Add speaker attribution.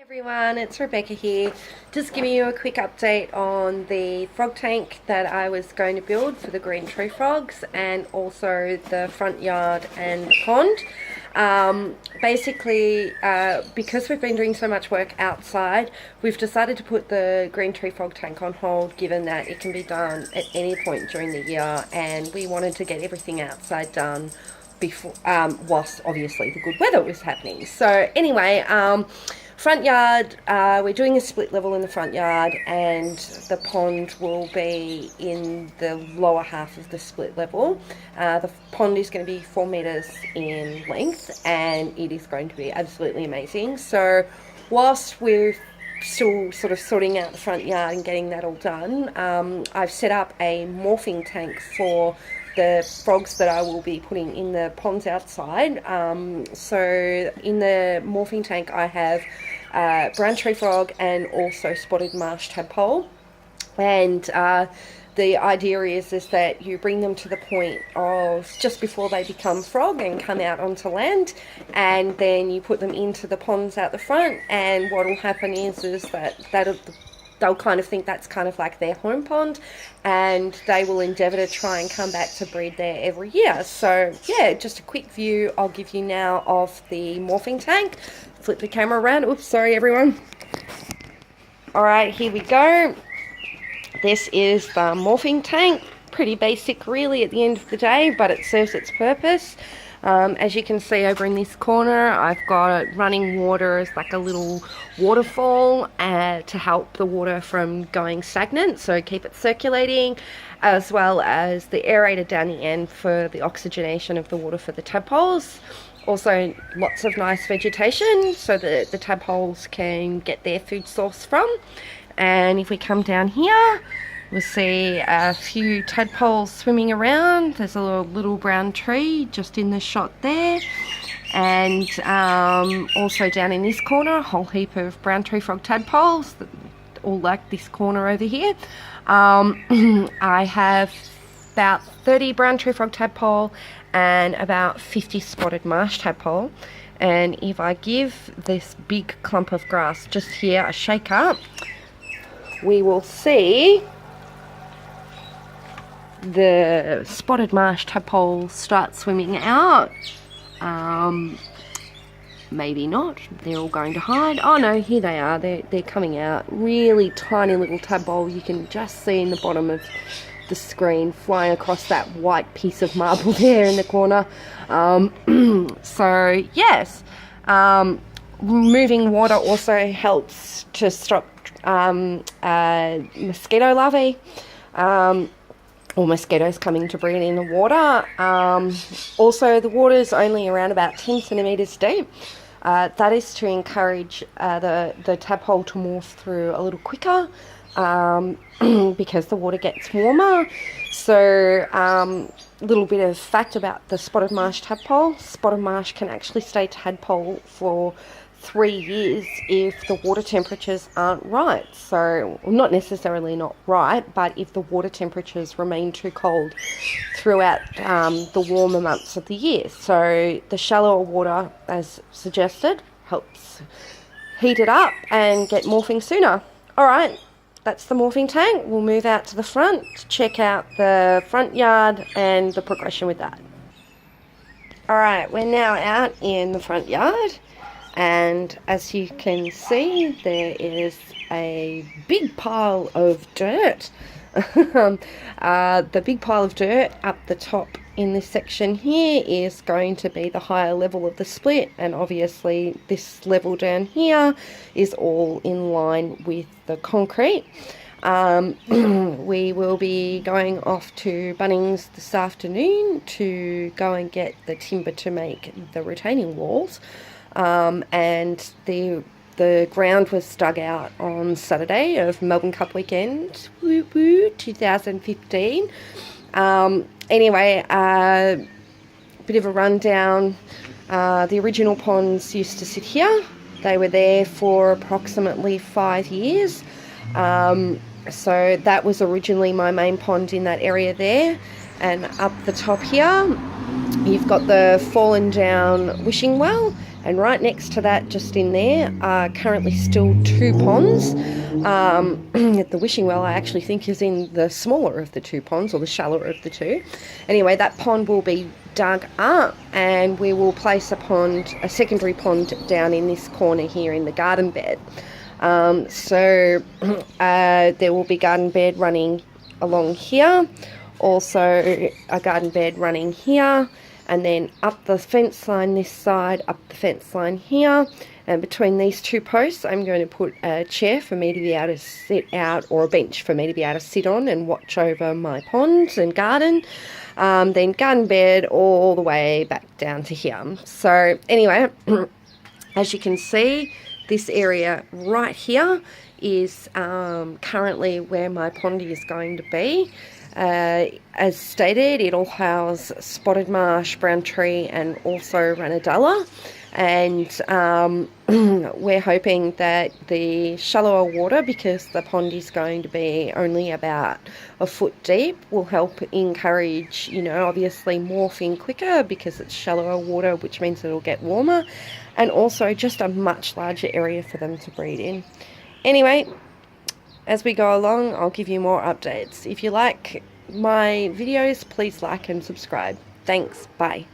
Speaker 1: Everyone, it's Rebecca here, just giving you a quick update on the frog tank that I was going to build for the green tree frogs, and also the front yard and the pond. Basically, because we've been doing so much work outside, we've decided to put the green tree frog tank on hold, given that it can be done at any point during the year, and we wanted to get everything outside done before, whilst obviously the good weather was happening. So anyway, front yard, we're doing a split level in the front yard, and the pond will be in the lower half of the split level. The pond is going to be 4 meters in length, and it is going to be absolutely amazing. So whilst we're still sort of sorting out the front yard and getting that all done, I've set up a morphing tank for the frogs that I will be putting in the ponds outside. So in the morphing tank I have brown tree frog and also spotted marsh tadpole, and the idea is that you bring them to the point of just before they become frog and come out onto land, and then you put them into the ponds out the front, and what will happen is that they'll kind of think that's kind of like their home pond, and they will endeavour to try and come back to breed there every year. So yeah, just a quick view I'll give you now of the morphing tank. Flip the camera around. Oops, sorry everyone. Alright, here we go. This is the morphing tank. Pretty basic really at the end of the day, but it serves its purpose. As you can see over in this corner, I've got running water as like a little waterfall to help the water from going stagnant, so keep it circulating, as well as the aerator down the end for the oxygenation of the water for the tadpoles. Also lots of nice vegetation so that the tadpoles can get their food source from. And if we come down here, we'll see a few tadpoles swimming around. There's a little brown tree just in the shot there. And also down in this corner, a whole heap of brown tree frog tadpoles, all like this corner over here. I have about 30 brown tree frog tadpole and about 50 spotted marsh tadpole. And if I give this big clump of grass just here a shake up, we will see the spotted marsh tadpoles start swimming out. Maybe not, they're all going to hide. Oh no, here they are, they're coming out. Really tiny little tadpole, you can just see in the bottom of the screen flying across that white piece of marble there in the corner. So yes, moving water also helps to stop mosquito larvae, or mosquitoes coming to breed in the water. Also the water is only around about 10 centimeters deep. That is to encourage the tadpole to morph through a little quicker, because the water gets warmer. So little bit of fact about the spotted marsh tadpole: spotted marsh can actually stay tadpole for 3 years if the water temperatures aren't right. So not necessarily not right, but if the water temperatures remain too cold throughout the warmer months of the year. So the shallower water, as suggested, helps heat it up and get morphing sooner. Alright, that's the morphing tank. We'll move out to the front to check out the front yard and the progression with that. Alright, we're now out in the front yard, and as you can see, there is a big pile of dirt. The big pile of dirt up the top in this section here is going to be the higher level of the split, and obviously this level down here is all in line with the concrete. We will be going off to Bunnings this afternoon to go and get the timber to make the retaining walls. And the ground was dug out on Saturday of Melbourne Cup weekend, 2015. Anyway, bit of a rundown. The original ponds used to sit here. They were there for approximately 5 years. So that was originally my main pond in that area there. And up the top here, you've got the fallen down wishing well, And right next to that, just in there, are currently still 2 ponds. The wishing well, I actually think, is in the smaller of the 2 ponds, or the shallower of the 2. Anyway, that pond will be dug up, and we will place a secondary pond down in this corner here in the garden bed. So there will be garden bed running along here, also a garden bed running here, and then up the fence line this side, up the fence line here, and between these 2 posts I'm going to put a chair for me to be able to sit out, or a bench for me to be able to sit on and watch over my ponds and garden. Then garden bed all the way back down to here. So anyway, as you can see, this area right here is currently where my pondy is going to be. As stated, it'll house spotted marsh, brown tree, and also ranadella. And we're hoping that the shallower water, because the pond is going to be only about a foot deep, will help encourage, you know, obviously morphing quicker because it's shallower water, which means it'll get warmer, and also just a much larger area for them to breed in. Anyway, as we go along, I'll give you more updates. If you like my videos, please like and subscribe. Thanks. Bye.